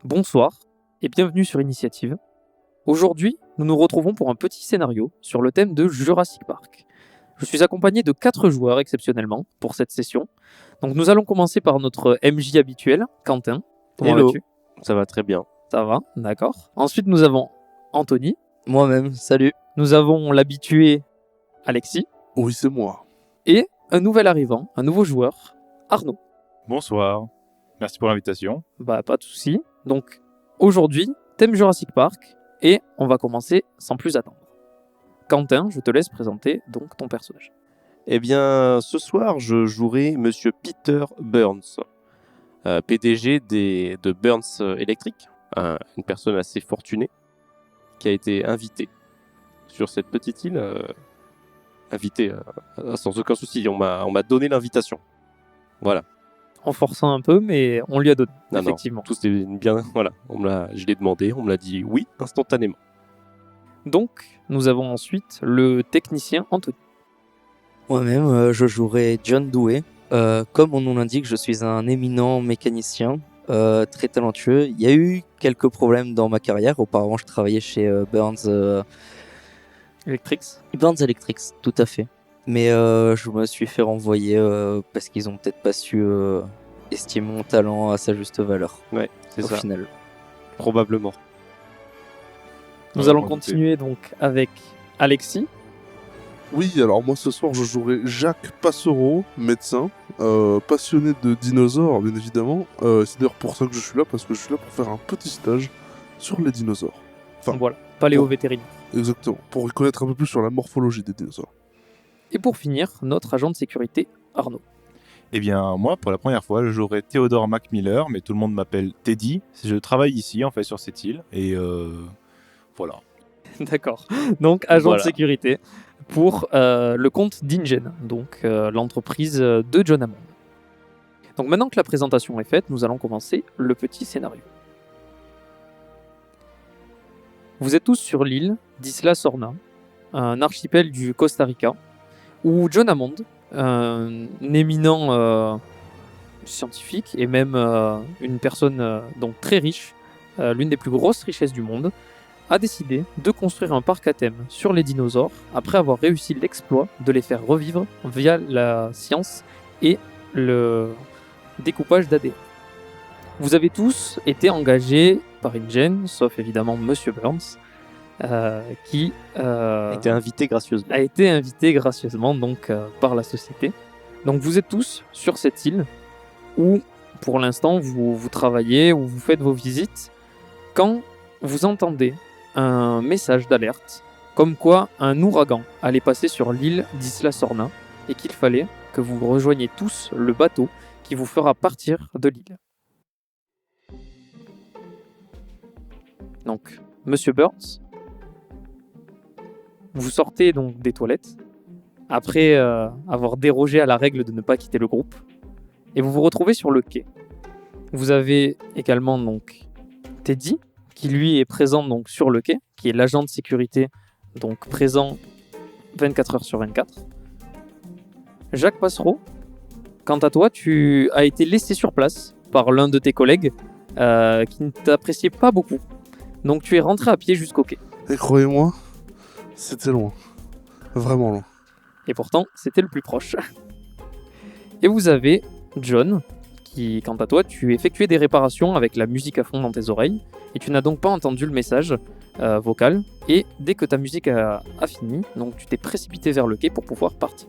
Bonsoir et bienvenue sur Initiative. Aujourd'hui, nous nous retrouvons pour un petit scénario sur le thème de Jurassic Park. Je suis accompagné de 4 joueurs exceptionnellement pour cette session. Donc nous allons commencer par notre MJ habituel, Quentin. Comment Hello. vas-tu ? Ça va très bien. Ça va, d'accord. Ensuite, nous avons Anthony. Moi-même, salut. Nous avons l'habitué Alexis. Oui, c'est moi. Et un nouvel arrivant, un nouveau joueur, Arnaud. Bonsoir, merci pour l'invitation. Pas de souci. Donc aujourd'hui, thème Jurassic Park et on va commencer sans plus attendre. Quentin, je te laisse présenter donc ton personnage. Eh bien, ce soir, je jouerai Monsieur Peter Burns, PDG de Burns Electric, une personne assez fortunée qui a été invitée sur cette petite île. Invitée sans aucun souci, on m'a donné l'invitation. Voilà. En forçant un peu, mais on lui a donné, Non, effectivement. tout s'est bien. Voilà, je l'ai demandé, on me l'a dit oui instantanément. Donc, nous avons ensuite le technicien Anthony. Moi-même, je jouerai John Dewey. Comme mon nom l'indique, je suis un éminent mécanicien, très talentueux. Il y a eu quelques problèmes dans ma carrière. Auparavant, je travaillais chez Burns Electrics, tout à fait. Mais je me suis fait renvoyer parce qu'ils ont peut-être pas su estimer mon talent à sa juste valeur. Ouais, c'est au ça. final. Probablement. Nous allons continuer donc avec Alexis. Oui, alors moi ce soir je jouerai Jacques Passereau, médecin, passionné de dinosaures bien évidemment. C'est d'ailleurs pour ça que je suis là, parce que je suis là pour faire un petit stage sur les dinosaures. Enfin, Voilà, paléo-vétérinaire. exactement, pour y connaître un peu plus sur la morphologie des dinosaures. Et pour finir, notre agent de sécurité Arnaud. Eh bien, moi, pour la première fois, je jouerai Theodore Macmillan, mais tout le monde m'appelle Teddy. Je travaille ici, en fait, sur cette île, et voilà. D'accord. Donc, agent Voilà. de sécurité pour le compte d'Ingen, donc l'entreprise de John Hammond. Donc maintenant que la présentation est faite, nous allons commencer le petit scénario. Vous êtes tous sur l'île d'Isla Sorna, un archipel du Costa Rica, où John Hammond, un éminent scientifique et même une personne donc très riche, l'une des plus grosses richesses du monde, a décidé de construire un parc à thème sur les dinosaures après avoir réussi l'exploit de les faire revivre via la science et le découpage d'ADN. Vous avez tous été engagés par InGen, sauf évidemment Monsieur Burns, qui A été invité gracieusement. a été invité gracieusement donc, par la société. Donc vous êtes tous sur cette île où pour l'instant vous travaillez, où vous faites vos visites, quand vous entendez un message d'alerte comme quoi un ouragan allait passer sur l'île d'Isla Sorna et qu'il fallait que vous rejoigniez tous le bateau qui vous fera partir de l'île. Donc, Monsieur Burns, vous sortez donc des toilettes après avoir dérogé à la règle de ne pas quitter le groupe et vous vous retrouvez sur le quai. Vous avez également donc Teddy qui lui est présent donc sur le quai, qui est l'agent de sécurité donc présent 24 heures sur 24. Jacques Passereau, quant à toi, tu as été laissé sur place par l'un de tes collègues qui ne t'appréciait pas beaucoup. Donc tu es rentré à pied jusqu'au quai. Et croyez-moi, c'était loin. Vraiment loin. Et pourtant, c'était le plus proche. Et vous avez John, qui, quant à toi, tu effectuais des réparations avec la musique à fond dans tes oreilles, et tu n'as donc pas entendu le message vocal, et dès que ta musique a fini, donc tu t'es précipité vers le quai pour pouvoir partir.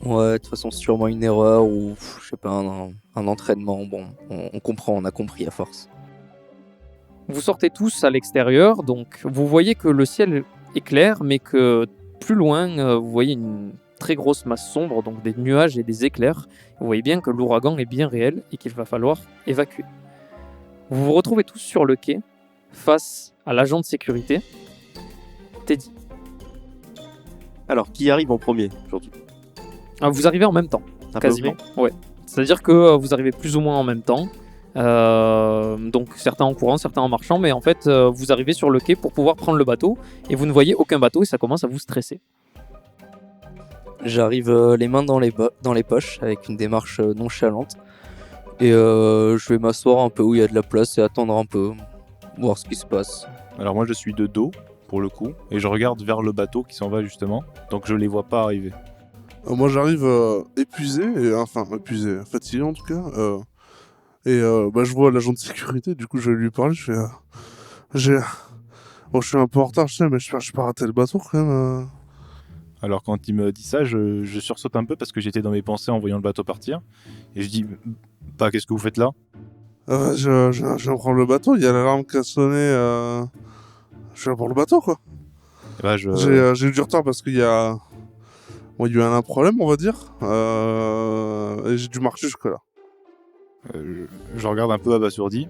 Ouais, de toute façon, c'est sûrement une erreur ou, je sais pas, un entraînement. Bon, on comprend, on a compris à force. Vous sortez tous à l'extérieur, donc vous voyez que le ciel est clair, mais que plus loin, vous voyez une très grosse masse sombre, donc des nuages et des éclairs. Vous voyez bien que l'ouragan est bien réel et qu'il va falloir évacuer. Vous vous retrouvez tous sur le quai, face à l'agent de sécurité, Teddy. Alors, qui arrive en premier, surtout? Vous arrivez en même temps, À peu quasiment. près Ouais. C'est-à-dire que vous arrivez plus ou moins en même temps. Donc certains en courant, certains en marchant, mais en fait vous arrivez sur le quai pour pouvoir prendre le bateau et vous ne voyez aucun bateau et ça commence à vous stresser. J'arrive les mains dans les poches avec une démarche nonchalante. Et je vais m'asseoir un peu où il y a de la place et attendre un peu, voir ce qui se passe. Alors moi je suis de dos pour le coup et je regarde vers le bateau qui s'en va justement, donc je les vois pas arriver. Moi, j'arrive épuisé, épuisé, fatigué en tout cas. Je vois l'agent de sécurité, du coup, je vais lui parler. Je fais. J'ai... Bon, je suis un peu en retard, je sais, mais j'espère que je pas raté le bateau quand même. Alors quand il me dit ça, je sursaute un peu parce que j'étais dans mes pensées en voyant le bateau partir et je dis bah qu'est-ce que vous faites là? Je viens prendre le bateau, il y a l'alarme qui a sonné. Je viens prendre le bateau, quoi. Et bah, J'ai eu du retard parce qu'il y a. Bon, il y a eu un problème, on va dire. Et j'ai dû marcher jusque-là. je regarde un peu abasourdi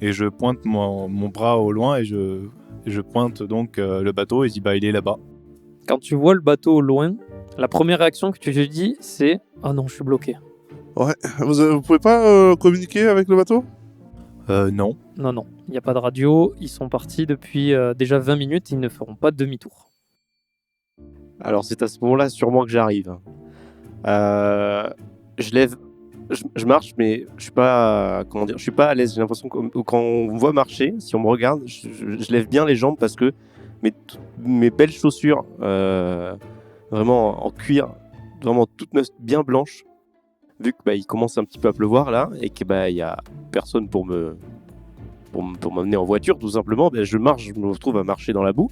et je pointe mon bras au loin et je pointe donc le bateau et je dis bah il est là-bas. Quand tu vois le bateau au loin, la première réaction que tu te dis, c'est « Ah non, je suis bloqué Ouais. Vous pouvez pas communiquer avec le bateau? Non. ». Non, non, il n'y a pas de radio, ils sont partis depuis déjà 20 minutes, ils ne feront pas de demi-tour. Alors c'est à ce moment-là sûrement que j'arrive. Je marche, mais je suis pas, je suis pas à l'aise. J'ai l'impression que quand on me voit marcher, si on me regarde, je lève bien les jambes parce que mes belles chaussures, vraiment en cuir, vraiment toutes neuves, bien blanches, vu que il commence un petit peu à pleuvoir là et que il y a personne pour m'emmener en voiture, tout simplement. Je me retrouve à marcher dans la boue.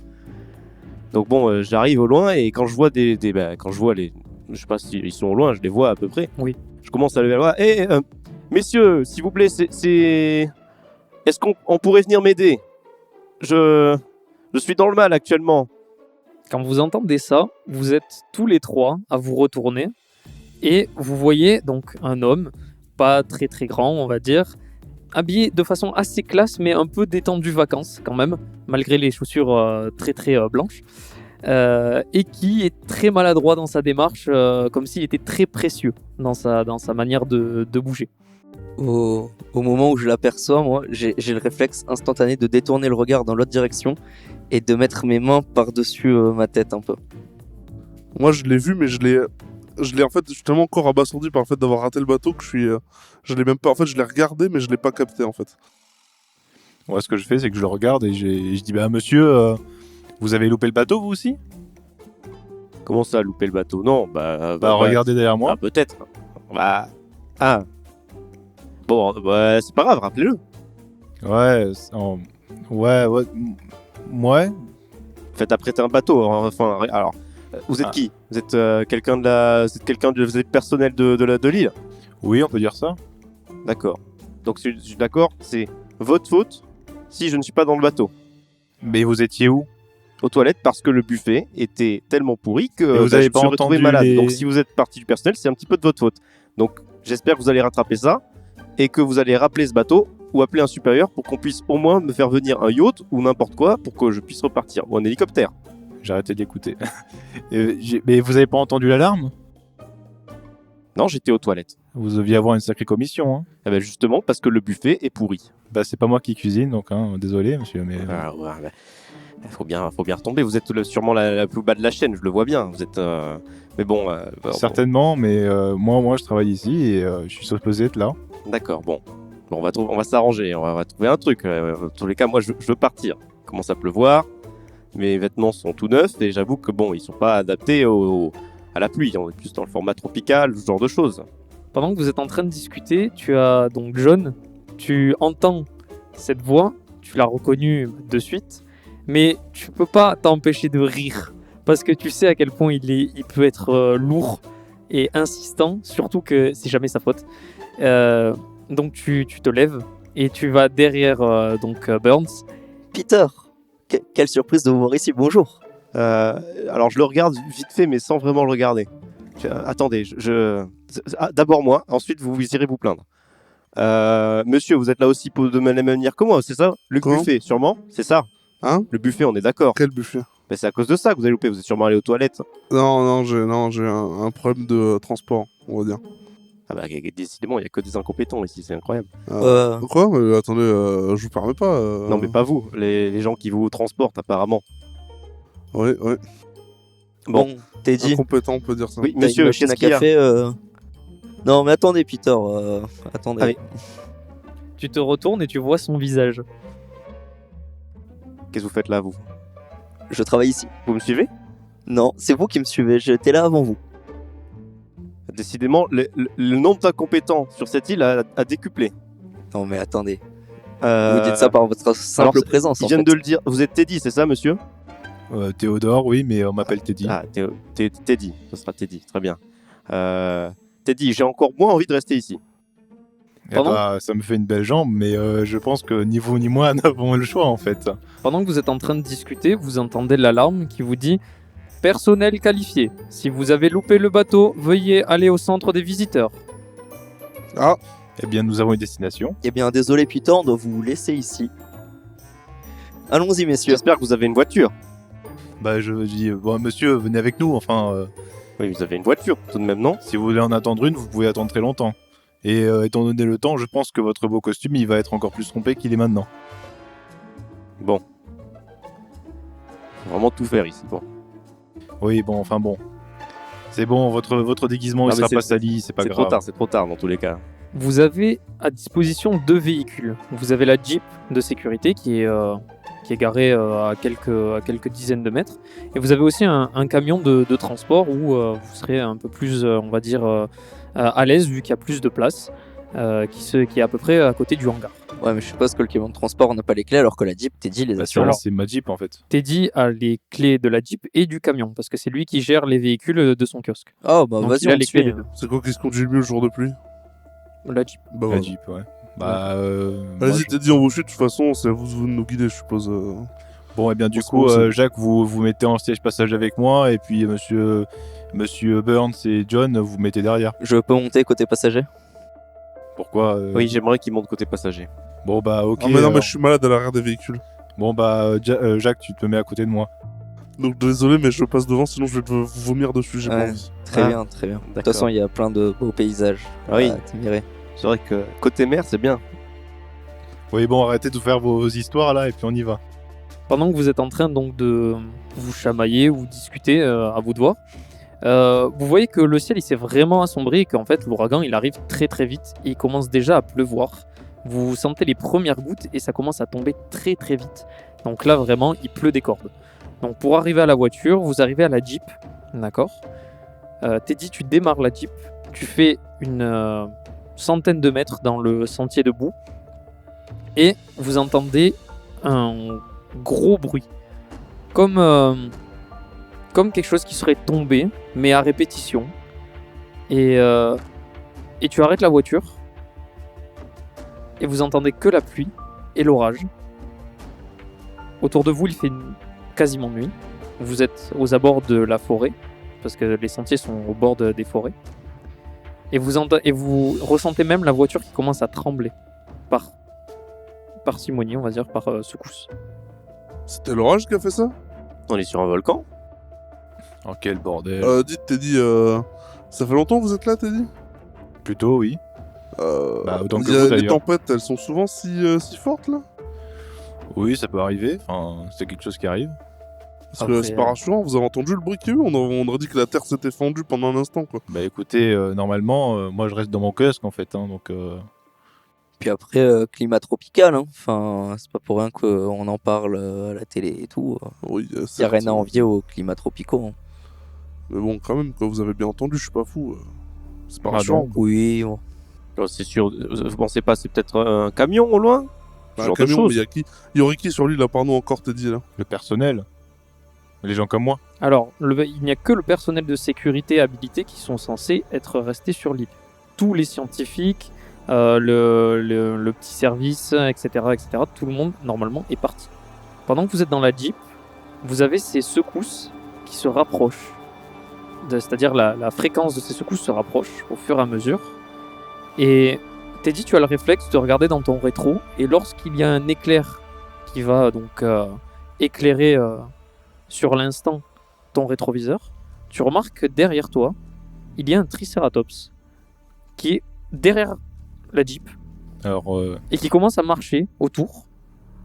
Donc bon, j'arrive au loin et quand je vois quand je vois je sais pas s'ils sont au loin, je les vois à peu près. Oui. Je commence à lever la voix. Messieurs, s'il vous plaît, est-ce qu'on pourrait venir m'aider? Je suis dans le mal actuellement. Quand vous entendez ça, vous êtes tous les trois à vous retourner et vous voyez donc un homme, pas très très grand on va dire, habillé de façon assez classe mais un peu détendu vacances quand même, malgré les chaussures très très blanches, et qui est très maladroit dans sa démarche, comme s'il était très précieux dans sa manière de bouger. Au moment où je l'aperçois, moi, j'ai le réflexe instantané de détourner le regard dans l'autre direction et de mettre mes mains par-dessus ma tête un peu. Moi, je l'ai vu, mais je l'ai en fait, je suis tellement encore abasourdi par le fait d'avoir raté le bateau que je l'ai même pas. En fait, je l'ai regardé, mais je l'ai pas capté en fait. Moi ce que je fais c'est que je le regarde et je dis bah monsieur, vous avez loupé le bateau vous aussi? Comment ça, louper le bateau? Non, Regardez derrière moi. Peut-être. Bon, c'est pas grave, rappelez-le. Ouais. Faites apprêter un bateau. Enfin, alors, vous êtes qui? Vous êtes vous êtes personnel de l'île? Oui, on peut dire ça. D'accord. Donc, je suis d'accord, c'est votre faute si je ne suis pas dans le bateau. Mais vous étiez où? Aux toilettes, parce que le buffet était tellement pourri que vous avez je me pas suis retrouvé entendu malade. les- Donc, si vous êtes partie du personnel, c'est un petit peu de votre faute. Donc, j'espère que vous allez rattraper ça et que vous allez rappeler ce bateau ou appeler un supérieur pour qu'on puisse au moins me faire venir un yacht ou n'importe quoi pour que je puisse repartir, ou un hélicoptère. J'ai arrêté d'écouter. Mais vous avez pas entendu l'alarme? Non, j'étais aux toilettes. Vous deviez avoir une sacrée commission. Hein. Eh ben justement, parce que le buffet est pourri. Bah c'est pas moi qui cuisine, donc désolé monsieur, mais... Faut bien retomber. Vous êtes sûrement la plus bas de la chaîne, je le vois bien. Vous êtes... Mais bon... Certainement, mais moi je travaille ici et je suis supposé être là. D'accord, bon. On va s'arranger, on va trouver un truc. Dans tous les cas, moi, je veux partir. Il commence à pleuvoir, mes vêtements sont tout neufs, et j'avoue que bon, ils sont pas adaptés à la pluie. On est plus dans le format tropical, ce genre de choses. Pendant que vous êtes en train de discuter, tu as donc John, tu entends cette voix, tu l'as reconnue de suite, mais tu peux pas t'empêcher de rire, parce que tu sais à quel point il peut être lourd et insistant, surtout que c'est jamais sa faute. Donc tu te lèves et tu vas derrière Burns. Peter, quelle surprise de vous voir ici, bonjour. Alors je le regarde vite fait, mais sans vraiment le regarder. Attendez, d'abord moi, ensuite vous irez vous plaindre. Monsieur, vous êtes là aussi de la même manière que moi, c'est ça? Le buffet, sûrement, c'est ça? Hein? Le buffet, on est d'accord. Quel buffet? C'est à cause de ça que vous avez loupé, vous êtes sûrement allé aux toilettes. Non, j'ai un problème de transport, on va dire. Ah bah décidément, il n'y a que des incompétents ici, c'est incroyable. Quoi? Mais attendez, je vous permets pas. Non mais pas vous, les gens qui vous transportent apparemment. Oui. Bon, Teddy, Incompétent, on peut dire ça. oui, t'as une monsieur, machine qu'est-ce à qu'il y a? café Non, mais attendez, Peter. Attendez. Allez. Tu te retournes et tu vois son visage. Qu'est-ce que vous faites là, vous? Je travaille ici. Vous me suivez? Non, c'est vous qui me suivez. J'étais là avant vous. Décidément, le nombre d'incompétents sur cette île a décuplé. Non, mais attendez. Euh, Vous dites ça par votre simple alors, présence. Ils en viennent fait. de le dire. Vous êtes Teddy, c'est ça, monsieur? Théodore, oui, mais on m'appelle Teddy. Ah, Teddy. Ce sera Teddy. Très bien. Teddy, j'ai encore moins envie de rester ici. Eh Pardon bah, ça me fait une belle jambe, mais je pense que ni vous ni moi n'avons le choix en fait. Pendant que vous êtes en train de discuter, vous entendez l'alarme qui vous dit « Personnel qualifié. Si vous avez loupé le bateau, veuillez aller au centre des visiteurs. Ah, Eh bien, nous avons une destination. Eh bien, désolé, Peter, on doit vous laisser ici. Allons-y, messieurs. J'espère que vous avez une voiture. Bah, je dis, bon, monsieur, venez avec nous. Enfin, Oui, vous avez une voiture tout de même, non? si vous voulez en attendre une, vous pouvez attendre très longtemps. Et étant donné le temps, je pense que votre beau costume, il va être encore plus trompé qu'il est maintenant. Bon. Faut vraiment tout faire ici. Bon. Oui, bon, enfin bon. C'est bon, votre déguisement, Non, il mais sera c'est- pas sali, c'est pas C'est grave. trop tard dans tous les cas. » Vous avez à disposition 2 véhicules. Vous avez la Jeep de sécurité qui est garée à quelques dizaines de mètres. Et vous avez aussi un camion de transport où vous serez un peu plus, on va dire, à l'aise vu qu'il y a plus de place, qui est à peu près à côté du hangar. Ouais, mais je suppose que le camion de transport n'a pas les clés alors que la Jeep, Teddy les Bah, a sûr, sûrement. c'est ma Jeep en fait. Teddy a les clés de la Jeep et du camion parce que c'est lui qui gère les véhicules de son kiosque. Oh, bah Donc, vas-y, il a on les te clés suit. des deux. c'est quoi qui se conduit le mieux le jour de pluie? La Jeep. Bah La voilà. Jeep, ouais. Bah, moi, Vas-y, Teddy, on vous suit, de toute façon, c'est à vous de nous guider, je suppose. Bon, et bien du On se coup, renseigne. Jacques, vous mettez en siège passager avec moi, et puis monsieur Burns et John, vous mettez derrière. Je peux monter côté passager? Pourquoi Oui, j'aimerais qu'il monte côté passager. Bon, bah, ok. Ah, mais non, alors. mais je suis malade à l'arrière des véhicules. Bon, bah, Jacques, tu te mets à côté de moi. Donc désolé, mais je passe devant, sinon je vais vous vomir dessus, j'ai pas Ouais. envie. Très Ah, bien, très bien. De toute d'accord. façon, il y a plein de beaux paysages. Ah oui. à admirer. C'est vrai que côté mer, c'est bien. Oui, bon, arrêtez de faire vos histoires là, et puis on y va. Pendant que vous êtes en train donc de vous chamailler ou discuter, à vous de voir, vous voyez que le ciel il s'est vraiment assombri et qu'en fait l'ouragan il arrive très très vite et il commence déjà à pleuvoir. Vous sentez les premières gouttes et ça commence à tomber très très vite. Donc là vraiment il pleut des cordes. Donc pour arriver à la voiture, vous arrivez à la Jeep, d'accord. Teddy, tu démarres la Jeep, tu fais une centaine de mètres dans le sentier de boue et vous entendez un gros bruit. Comme quelque chose qui serait tombé, mais à répétition. Et tu arrêtes la voiture. Et vous entendez que la pluie et l'orage. Autour de vous, il fait quasiment nuit. Vous êtes aux abords de la forêt, parce que les sentiers sont au bord des forêts. Et vous ressentez même la voiture qui commence à trembler. Par parcimonie, on va dire, par secousse. C'était l'orage qui a fait ça? On est sur un volcan. Oh, quel bordel. Dites, Teddy, ça fait longtemps que vous êtes là, Teddy? Plutôt, oui. Bah, autant que vous, les d'ailleurs. tempêtes, elles sont souvent si fortes, là? Oui, ça peut arriver. Enfin, c'est quelque chose qui arrive. Parce que Après, c'est pas rassurant, vous avez entendu le bruit qu'il y a eu? On aurait dit que la terre s'était fendue pendant un instant, quoi. Bah, écoutez, normalement, moi, je reste dans mon kiosque, en fait. Hein, donc, Puis après, climat tropical, hein. Enfin, c'est pas pour rien qu'on en parle à la télé et tout. Oui, Il y a certes, rien à envier aux climats tropicaux. Hein. Mais bon, quand même, quoi, vous avez bien entendu, je suis pas fou. C'est pas Ah, rassurant. Oui, bon. Oh, c'est sûr. Vous pensez pas, c'est peut-être un camion au loin? Ce Un genre de camion, choses. mais il y aurait qui sur l'île, à part nous encore, Teddy, là? le personnel. Les gens comme moi. Alors, il n'y a que le personnel de sécurité habilité qui sont censés être restés sur l'île. Tous les scientifiques, le petit service, etc., etc., tout le monde, normalement, est parti. Pendant que vous êtes dans la Jeep, vous avez ces secousses qui se rapprochent. C'est-à-dire la fréquence de ces secousses se rapproche au fur et à mesure. Et Teddy, tu as le réflexe de regarder dans ton rétro, et lorsqu'il y a un éclair qui va donc éclairer sur l'instant ton rétroviseur, tu remarques que derrière toi, il y a un Triceratops qui est derrière la Jeep Alors, et qui commence à marcher autour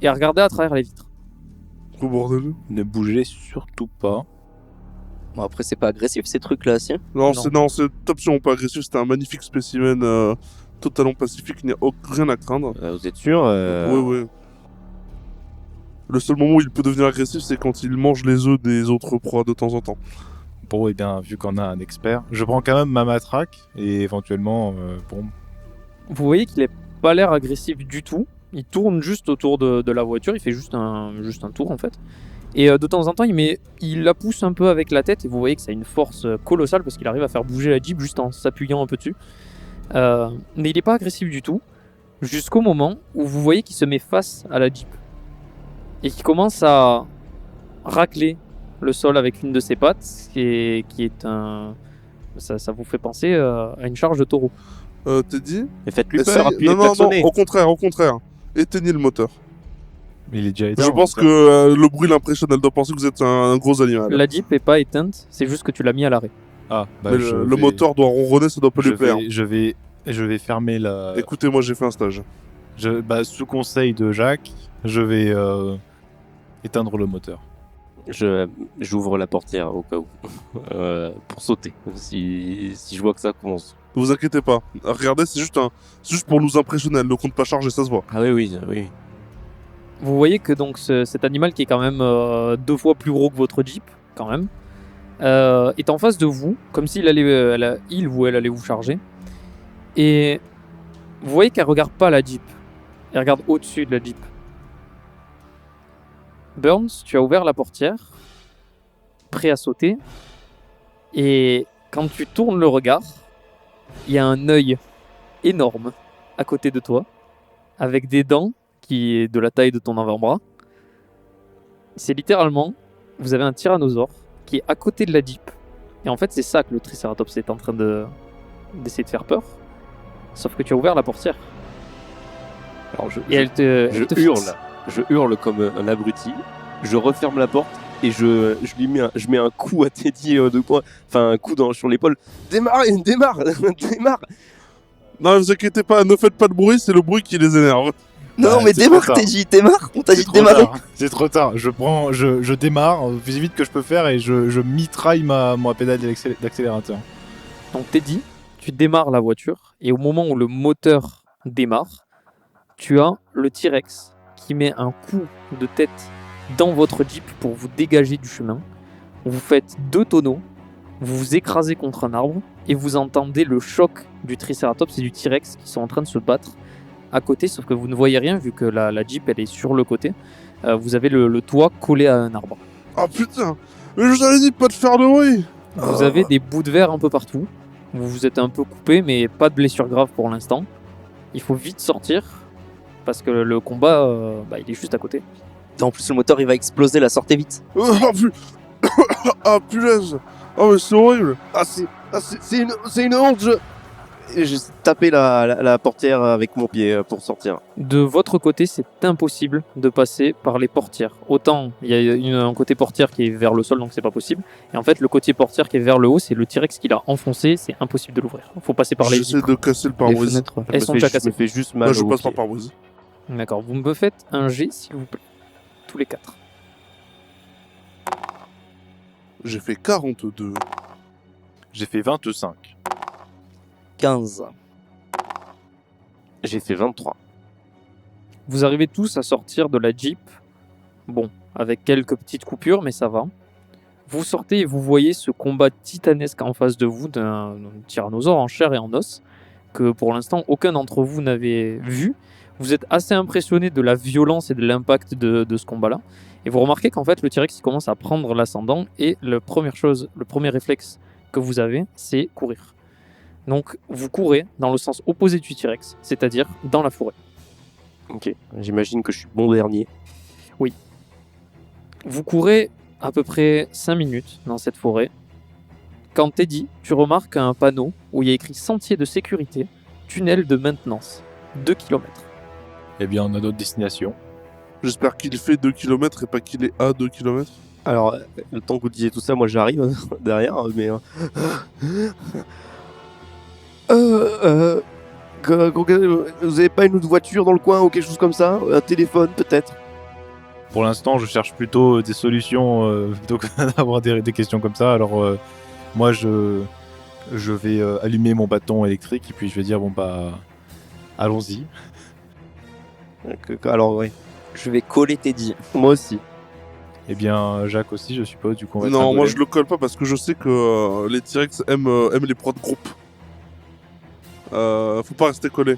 et à regarder à travers les vitres. Gros bordel. ne bougez surtout pas. Bon, après, c'est pas agressif ces trucs-là, si. Non, Non. cette option pas agressive, c'était un magnifique spécimen totalement pacifique, il n'y a rien à craindre. Vous êtes sûr Oui. Le seul moment où il peut devenir agressif, c'est quand il mange les œufs des autres proies de temps en temps. Bon, et bien, vu qu'on a un expert, je prends quand même ma matraque et éventuellement, bon, Vous voyez qu'il n'a pas l'air agressif du tout. Il tourne juste autour de la voiture, il fait juste un tour en fait. Et de temps en temps, il la pousse un peu avec la tête et vous voyez que ça a une force colossale parce qu'il arrive à faire bouger la Jeep juste en s'appuyant un peu dessus. Mais il n'est pas agressif du tout, jusqu'au moment où vous voyez qu'il se met face à la Jeep et qu'il commence à racler le sol avec une de ses pattes, qui est un... Ça vous fait penser à une charge de taureau. Teddy, Et faites-lui essaye- peur, appuyez non, klaxonnez. au contraire. Éteignez le moteur. il est déjà éteint. Je pense donc, que le bruit l'impressionne, elle doit penser que vous êtes un gros animal. La Jeep n'est pas éteinte, c'est juste que tu l'as mis à l'arrêt. bah, Mais le moteur doit ronronner, ça doit pas lui plaire. Je vais fermer la. Écoutez, moi j'ai fait un stage. Sous conseil de Jacques, je vais éteindre le moteur. J'ouvre la portière au cas où. Pour sauter. Si je vois que ça commence. Ne vous inquiétez pas. Regardez, c'est juste pour nous impressionner. Elle ne compte pas charger, ça se voit. Ah oui. Vous voyez que donc cet animal qui est quand même 2 fois plus gros que votre Jeep, quand même, est en face de vous, comme s'il il ou elle allait vous charger. Et vous voyez qu'elle regarde pas la Jeep. Elle regarde au-dessus de la Jeep. Burns, tu as ouvert la portière, prêt à sauter. Et quand tu tournes le regard, il y a un œil énorme à côté de toi, avec des dents qui est de la taille de ton avant-bras. C'est littéralement, vous avez un tyrannosaure qui est à côté de la Jeep. Et en fait, c'est ça que le Triceratops est en train d'essayer de faire peur. Sauf que tu as ouvert la portière. Alors Et elle te hurle. fixe. Je hurle comme un abruti. Je referme la porte et je mets un coup à Teddy de poing. Enfin, un coup sur l'épaule. Démarre. Non, ne vous inquiétez pas, ne faites pas de bruit, c'est le bruit qui les énerve. Non, mais c'est démarre, trop tard. Teddy, démarre. On t'a dit C'est de trop démarrer. tard. C'est trop tard. Je démarre le plus vite que je peux faire et je mitraille ma pédale d'accélérateur. Donc Teddy, tu démarres la voiture et au moment où le moteur démarre, tu as le T-Rex qui met un coup de tête dans votre Jeep pour vous dégager du chemin. Vous faites 2 tonneaux, vous vous écrasez contre un arbre et vous entendez le choc du Triceratops et du T-Rex qui sont en train de se battre à côté, sauf que vous ne voyez rien vu que la Jeep elle est sur le côté. Vous avez le toit collé à un arbre. Ah putain, mais je vous avais dit pas de faire de bruit. Vous avez des bouts de verre un peu partout. Vous vous êtes un peu coupé, mais pas de blessure grave pour l'instant. Il faut vite sortir parce que le combat, il est juste à côté. En plus, le moteur il va exploser, la sortez vite. Ah punaise. Oh mais c'est horrible. C'est une honte. J'ai tapé la portière avec mon pied pour sortir. De votre côté, c'est impossible de passer par les portières. Autant il y a un côté portière qui est vers le sol, donc c'est pas possible. Et en fait, le côté portière qui est vers le haut, c'est le T-Rex qui l'a enfoncé, c'est impossible de l'ouvrir. Il faut passer par les J'essaie vitres. de casser le Les pare-brise. fenêtres. Elles sont déjà Je me cassées. fais juste mal. Moi je au passe par pied. pare-brise. D'accord, vous me faites un G s'il vous plaît. Tous les 4. J'ai fait 42. J'ai fait 25. 15. J'ai fait 23. Vous arrivez tous à sortir de la Jeep. Bon, avec quelques petites coupures, mais ça va. Vous sortez et vous voyez ce combat titanesque en face de vous d'un tyrannosaure en chair et en os que pour l'instant aucun d'entre vous n'avait vu. Vous êtes assez impressionné de la violence et de l'impact de ce combat-là. Et vous remarquez qu'en fait le T-Rex il commence à prendre l'ascendant et le premier réflexe que vous avez, c'est courir. Donc vous courez dans le sens opposé du T-Rex, c'est-à-dire dans la forêt. Ok. J'imagine que je suis bon dernier. Vous courez à peu près 5 minutes dans cette forêt. Quand Teddy, tu remarques un panneau où il y a écrit sentier de sécurité, tunnel de maintenance, 2 km. Eh bien, on a d'autres destinations. J'espère qu'il fait 2 km et pas qu'il est à 2 km. Alors, le temps que vous disiez tout ça, moi j'arrive derrière, mais... vous avez pas une autre voiture dans le coin ou quelque chose comme ça? Un téléphone peut-être? Pour l'instant, je cherche plutôt des solutions plutôt que d'avoir des questions comme ça. Alors, moi, je vais allumer mon bâton électrique et puis je vais dire bon bah, allons-y. Alors, oui. Je vais coller Teddy. Moi aussi. Eh bien, Jacques aussi, je suppose. Du coup, on va être Non, un moi golem. je le colle pas parce que je sais que les T-Rex aiment les proies de groupe. Faut pas rester collé.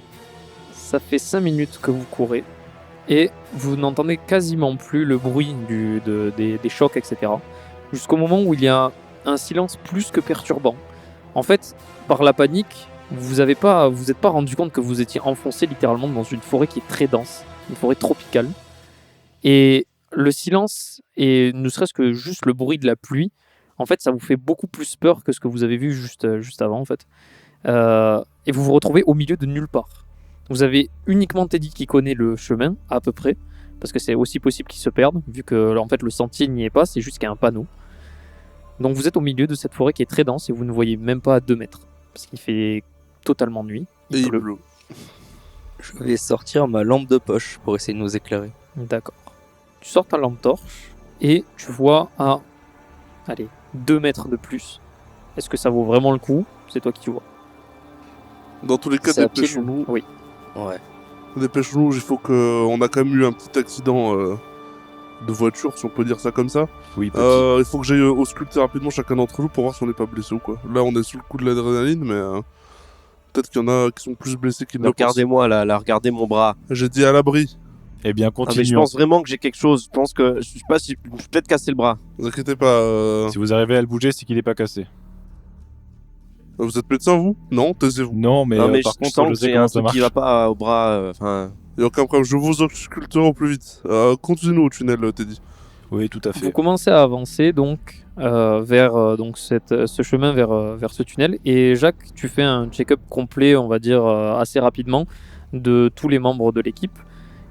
Ça fait 5 minutes que vous courez et vous n'entendez quasiment plus le bruit des chocs, etc. Jusqu'au moment où il y a un silence plus que perturbant. En fait, par la panique, vous êtes pas rendu compte que vous étiez enfoncé littéralement dans une forêt qui est très dense, une forêt tropicale. Et le silence, et ne serait-ce que juste le bruit de la pluie, en fait, ça vous fait beaucoup plus peur que ce que vous avez vu juste avant, en fait. Et vous vous retrouvez au milieu de nulle part. Vous avez uniquement Teddy qui connaît le chemin, à peu près, parce que c'est aussi possible qu'il se perde, vu que en fait, le sentier n'y est pas, c'est juste qu'il y a un panneau. Donc vous êtes au milieu de cette forêt qui est très dense et vous ne voyez même pas à 2 mètres, parce qu'il fait totalement nuit. Et il pleut. pleut. Je vais sortir ma lampe de poche pour essayer de nous éclairer. D'accord. Tu sors ta lampe torche et tu vois à 2 mètres de plus. Est-ce que ça vaut vraiment le coup? C'est toi qui vois. Dans tous les cas, C'est à pied, dépêchons-nous. Oui. Ouais. Dépêchons-nous, il faut que. On a quand même eu un petit accident de voiture, si on peut dire ça comme ça. Oui, petit. Il faut que j'aille ausculter rapidement chacun d'entre nous pour voir si on n'est pas blessé ou quoi. Là, on est sous le coup de l'adrénaline, mais peut-être qu'il y en a qui sont plus blessés qu'ils ne le pensent. Regardez-moi là, regardez mon bras. J'ai dit à l'abri. Eh bien, Ah, mais je continuons. pense vraiment que j'ai quelque chose. Je pense que je sais pas si je vais peut-être casser le bras. Ne vous inquiétez pas. Si vous arrivez à le bouger, c'est qu'il n'est pas cassé. Vous êtes médecin, vous? Non, taisez-vous. Non, mais, non mais par je contre, sens je que sais j'ai comment un ça truc marche. qui va pas au bras. Enfin, Il n'y a aucun problème, je vous ausculterai au plus vite. Continue au tunnel, Teddy. Oui, tout à Vous fait. commencez à avancer donc vers donc ce chemin vers ce tunnel. Et Jacques, tu fais un check-up complet, on va dire assez rapidement, de tous les membres de l'équipe.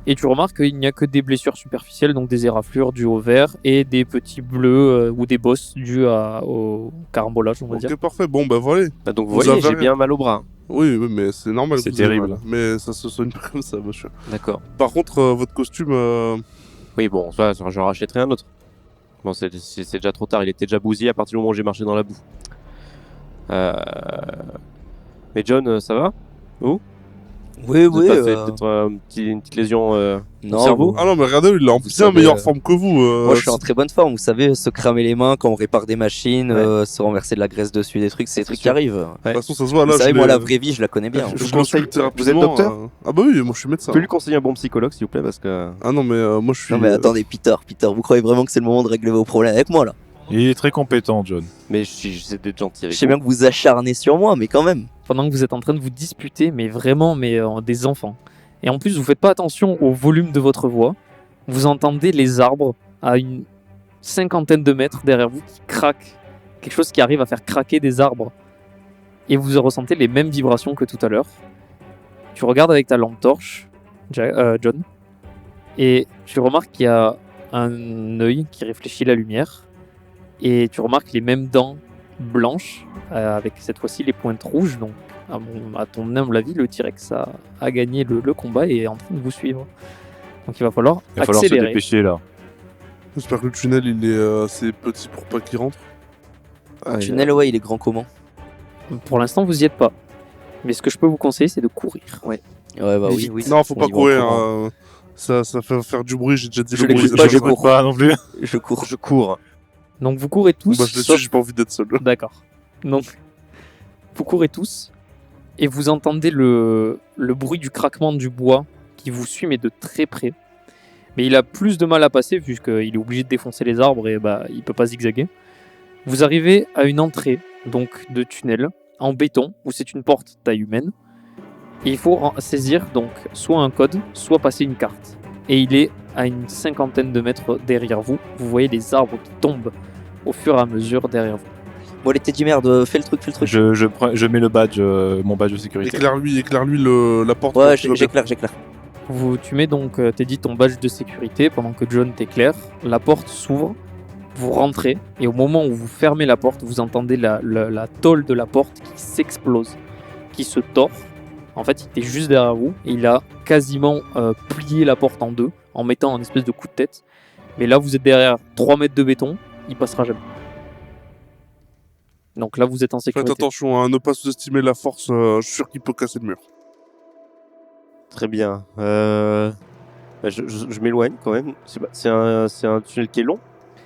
Et tu remarques qu'il n'y a que des blessures superficielles, donc des éraflures dues au verre et des petits bleus ou des bosses dues au carambolage, on va dire. Ok, parfait. Bon, bah voilà. bah, donc vous Vous voyez, avez j'ai rien. bien mal au bras. Oui, mais c'est normal. C'est que vous ayez terrible. mal. Mais ça se soigne pas comme ça, monsieur. D'accord. Par contre, votre costume. Oui, bon, ça, j'en rachèterai un autre. Bon, c'est déjà trop tard. Il était déjà bousillé à partir du moment où j'ai marché dans la boue. Mais John, ça va? Oui, Vous avez pas fait peut-être une petite lésion non, au cerveau? Ah non, mais regardez, il est en Vous bien savez, meilleure forme que vous. moi je suis en très bonne forme. Vous savez, se cramer les mains quand on répare des machines, se renverser de la graisse dessus, des trucs, c'est des trucs qui arrivent. De toute façon, ça se voit là. Vous savez, je moi l'ai- la vraie vie, je la connais bien. Je Je vous conseille- consulte vous êtes rapidement, docteur? Ah bah oui, moi je suis médecin. Tu peux lui conseiller un bon psychologue, s'il vous plaît, parce que. Ah non, mais moi je suis. Non mais attendez, Peter, vous croyez vraiment que c'est le moment de régler vos problèmes avec moi là? Il est très compétent, John. Mais j'essaie d'être gentil Je avec sais vous. bien que vous acharnez sur moi, mais quand même. Pendant que vous êtes en train de vous disputer, mais vraiment, des enfants. Et en plus, vous faites pas attention au volume de votre voix. Vous entendez les arbres à une 50aine de mètres derrière vous qui craquent. Quelque chose qui arrive à faire craquer des arbres. Et vous ressentez les mêmes vibrations que tout à l'heure. Tu regardes avec ta lampe torche, John, et tu remarques qu'il y a un œil qui réfléchit la lumière. Et tu remarques les mêmes dents blanches, avec cette fois-ci les pointes rouges. Donc, à ton humble avis, le T-Rex a gagné le combat et est en train de vous suivre. Donc il va falloir Il va falloir se accélérer. dépêcher là. J'espère que le tunnel il est assez petit pour pas qu'il rentre. Le tunnel, ouais, il est grand comment? Pour l'instant, vous y êtes pas. Mais ce que je peux vous conseiller, c'est de courir. Ouais, bah Mais oui, vite. oui. Non, faut On pas y va en courir. courant. Ça fait faire du bruit, j'ai déjà dit Je le bruit. l'écoute ça pas, change je rien. cours. Pas non plus. Je cours. Je cours. Donc vous courez tous. Bah, je le suis, sauf- j'ai pas envie d'être seul. D'accord. Donc vous courez tous et vous entendez le bruit du craquement du bois qui vous suit mais de très près. Mais il a plus de mal à passer puisqu'il est obligé de défoncer les arbres et il peut pas zigzaguer. Vous arrivez à une entrée donc de tunnel en béton où c'est une porte taille humaine et il faut saisir donc soit un code, soit passer une carte. Et il est à une 50aine de mètres derrière vous. Vous voyez les arbres qui tombent au fur et à mesure derrière vous. Bon, les Teddy merde, fais le truc. Je mets le badge, mon badge de sécurité. Éclaire-lui la porte. Ouais, quand tu vas j'éclaire. Tu mets donc, t'es dit ton badge de sécurité pendant que John t'éclaire. La porte s'ouvre, vous rentrez, et au moment où vous fermez la porte, vous entendez la tôle de la porte qui s'explose, qui se tord. En fait, il était juste derrière vous, et il a quasiment plié la porte en deux, en mettant un espèce de coup de tête. Mais là, vous êtes derrière 3 mètres de béton, il passera jamais. Donc là, vous êtes en Faites sécurité. attention à ne pas sous-estimer la force, je suis sûr qu'il peut casser le mur. Très bien. Je m'éloigne quand même. C'est un tunnel qui est long.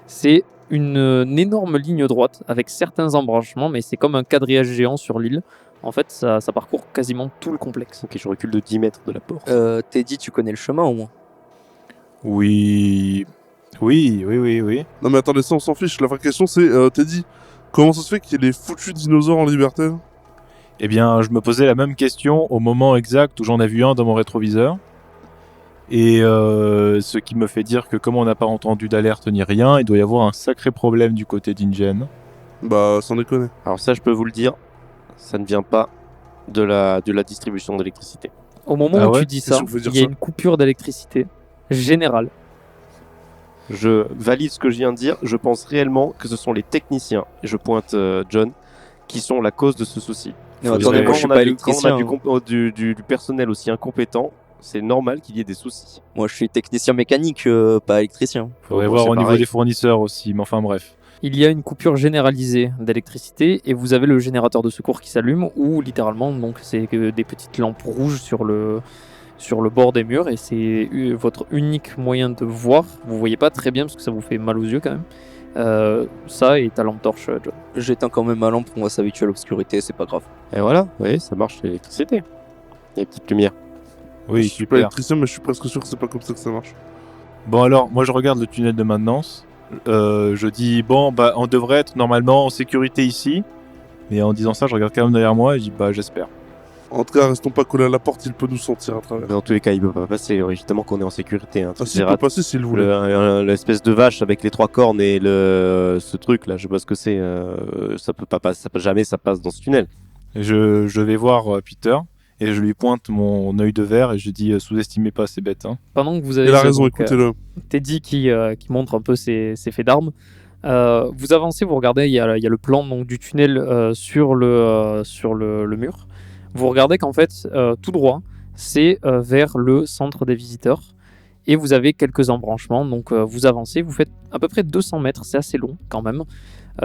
C'est une énorme ligne droite avec certains embranchements, mais c'est comme un quadrillage géant sur l'île. En fait, ça parcourt quasiment tout le complexe. Ok, je recule de 10 mètres de la porte. Teddy, tu connais le chemin au moins? Oui. Oui. Non mais attendez, ça on s'en fiche. La vraie question c'est, Teddy, comment ça se fait qu'il y ait les foutus dinosaures en liberté? Eh bien, je me posais la même question au moment exact où j'en ai vu un dans mon rétroviseur. Et ce qui me fait dire que comme on n'a pas entendu d'alerte ni rien, il doit y avoir un sacré problème du côté d'Ingen. Bah, sans déconner. Alors ça, je peux vous le dire, ça ne vient pas de la distribution d'électricité. Au moment Ah où ouais tu dis Qu'est-ce ça, que vous voulez dire il y a ça une coupure d'électricité générale. Je valide ce que je viens de dire. Je pense réellement que ce sont les techniciens, et je pointe John, qui sont la cause de ce souci. Non, Faut attendez, dire, moi Quand je suis on a pas du- quand on a électricien. du personnel aussi incompétent, c'est normal qu'il y ait des soucis. Moi je suis technicien mécanique, pas électricien. Faudrait Bon, voir c'est au niveau pareil. des fournisseurs aussi, mais enfin bref. Il y a une coupure généralisée d'électricité et vous avez le générateur de secours qui s'allume ou littéralement donc c'est que des petites lampes rouges sur le bord des murs et c'est votre unique moyen de voir. Vous voyez pas très bien parce que ça vous fait mal aux yeux quand même. Ça et ta lampe torche, John. J'éteins quand même ma lampe, on va s'habituer à l'obscurité, c'est pas grave. Et voilà, vous voyez, ça marche l'électricité. Il y a des petites lumières. Oui, je suis pas super. électricien, mais je suis presque sûr que c'est pas comme ça que ça marche. Bon alors, moi je regarde le tunnel de maintenance. Je dis, bon, bah on devrait être normalement en sécurité ici. Mais en disant ça, je regarde quand même derrière moi et je dis, bah j'espère. En tout cas, restons pas collés à la porte, il peut nous sentir à travers. Mais dans tous les cas, il peut pas passer, justement qu'on est en sécurité. Hein. Ah, s'il peut passer s'il voulait. L'espèce de vache avec les 3 cornes et ce truc là, je sais pas ce que c'est. Ça peut pas passer, jamais ça passe dans ce tunnel. Et je vais voir Peter et je lui pointe mon œil de verre et je dis, sous-estimez pas ces bêtes. Hein. Pendant que vous avez Il a ça, raison, donc, écoutez-le. Teddy qui montre un peu ses faits d'armes. Vous avancez, vous regardez, il y a le plan donc, du tunnel sur le mur. Vous regardez qu'en fait, tout droit, c'est vers le centre des visiteurs. Et vous avez quelques embranchements. Donc vous avancez, vous faites à peu près 200 mètres, c'est assez long quand même.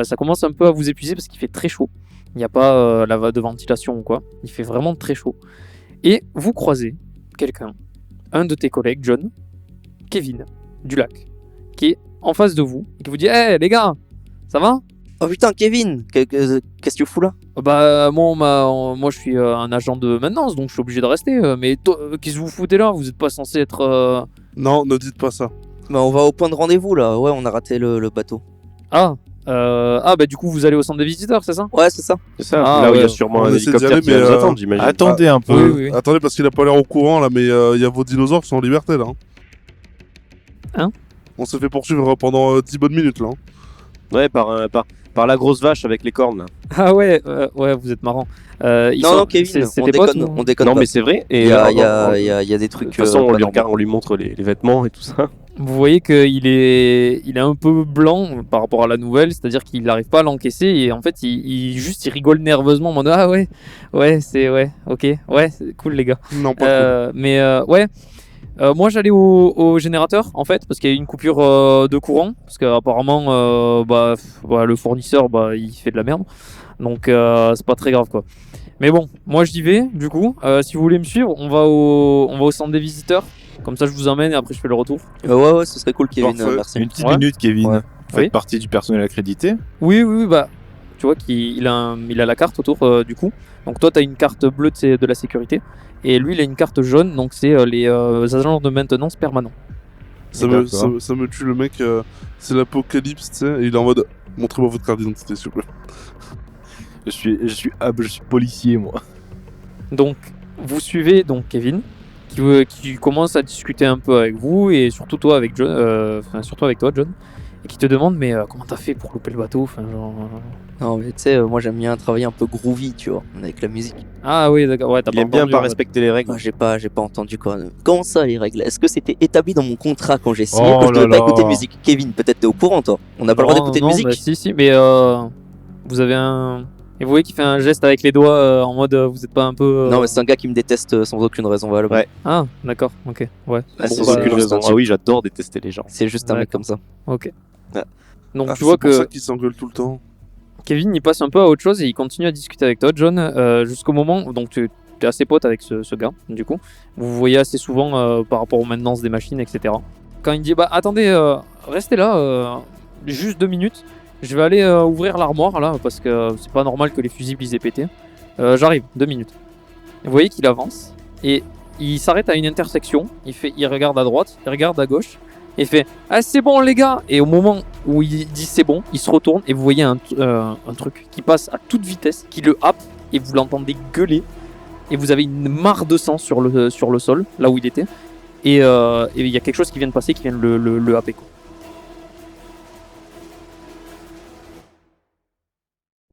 Ça commence un peu à vous épuiser parce qu'il fait très chaud. Il n'y a pas de ventilation ou quoi. Il fait vraiment très chaud. Et vous croisez quelqu'un, un de tes collègues, John, Kevin, du lac, qui est en face de vous et qui vous dit hey, les gars, ça va? Oh putain, Kevin, qu'est-ce que tu fous là? Bah, moi je suis un agent de maintenance donc je suis obligé de rester. Mais qu'est-ce que vous foutez là? Vous n'êtes pas censé être. Non, ne dites pas ça. Bah on va au point de rendez-vous là, ouais on a raté le bateau. Bah du coup vous allez au centre des visiteurs, c'est ça? Ouais c'est ça. C'est ça. Ah, là où il y a ouais. sûrement On un essaie d'y hélicoptère aller, qui va mais, nous attendre, j'imagine. Attendez un peu. Oui, oui. Attendez, parce qu'il a pas l'air au courant là, mais il y a vos dinosaures qui sont en liberté là. Hein? On s'est fait poursuivre pendant 10 bonnes minutes là. Ouais, par la grosse vache avec les cornes. Là. Ah ouais, vous êtes marrant. Non Kevin, c'est on tes potes, déconne, ou- on déconne Non, pas. mais c'est vrai. Et Il y a, alors, il y a des de trucs. toute façon, pas normaux. on lui montre les vêtements et tout ça. Vous voyez qu'il est un peu blanc par rapport à la nouvelle, c'est-à-dire qu'il n'arrive pas à l'encaisser et en fait il rigole nerveusement en mode ah ouais, ok, ouais, c'est cool les gars. Non, pas Moi j'allais au générateur en fait parce qu'il y a eu une coupure de courant parce qu'apparemment le fournisseur il fait de la merde donc c'est pas très grave quoi. Mais bon, moi j'y vais du coup. Si vous voulez me suivre, on va au centre des visiteurs. Comme ça je vous emmène et après je fais le retour. Ouais ce serait cool Kevin, Parfait. merci. Une petite Ouais. minute, Kevin. Ouais. Vous faites Oui. partie du personnel accrédité. Oui, tu vois qu'il a la carte autour du cou. Donc toi, tu as une carte bleue de la sécurité. Et lui, il a une carte jaune, donc c'est les agents de maintenance permanents. Ça me tue le mec, c'est l'apocalypse, tu sais, et il est en mode montrez-moi votre carte d'identité s'il vous plaît. Je suis policier, moi. Donc, vous suivez donc Kevin, qui commence à discuter un peu avec vous, et surtout toi avec John, surtout avec toi, John, et qui te demande mais comment t'as fait pour louper le bateau, Non mais tu sais, moi j'aime bien travailler un peu groovy, tu vois, avec la musique. Ah oui, d'accord, ouais, t'as Il pas aime bien entendu, pas en fait. respecter les règles. Moi j'ai pas entendu quoi. Comment ça les règles? Est-ce que c'était établi dans mon contrat quand j'ai signé Oh que je devais là pas écouter là. de musique? Kevin, peut-être t'es au courant toi. On n'a pas le droit d'écouter de Non, musique. bah, si, mais vous avez un Et vous voyez qu'il fait un geste avec les doigts en mode vous êtes pas un peu. Non, mais c'est un gars qui me déteste sans aucune raison valable. Ouais. Ah, d'accord, ok. Ouais. Ah, Bon, sans bah, aucune raison. Ah oui, j'adore détester les gens. C'est juste un mec D'accord. comme ça. Ok. Ah. Donc Ah, tu vois c'est pour que ça qu'ils s'engueulent tout le temps. Kevin il passe un peu à autre chose et il continue à discuter avec toi, John, jusqu'au moment où donc tu es assez pote avec ce gars, du coup. Vous vous voyez assez souvent par rapport aux maintenances des machines, etc. Quand il dit bah attendez, restez là, juste 2 minutes. Je vais aller ouvrir l'armoire là parce que c'est pas normal que les fusibles ils aient pété. J'arrive, 2 minutes. Vous voyez qu'il avance et il s'arrête à une intersection. Il regarde à droite, il regarde à gauche. Et il fait ah c'est bon les gars. Et au moment où il dit c'est bon, il se retourne et vous voyez un truc qui passe à toute vitesse, qui le happe et vous l'entendez gueuler. Et vous avez une mare de sang sur le sol, là où il était. Et il y a quelque chose qui vient de passer, qui vient de le happer, quoi.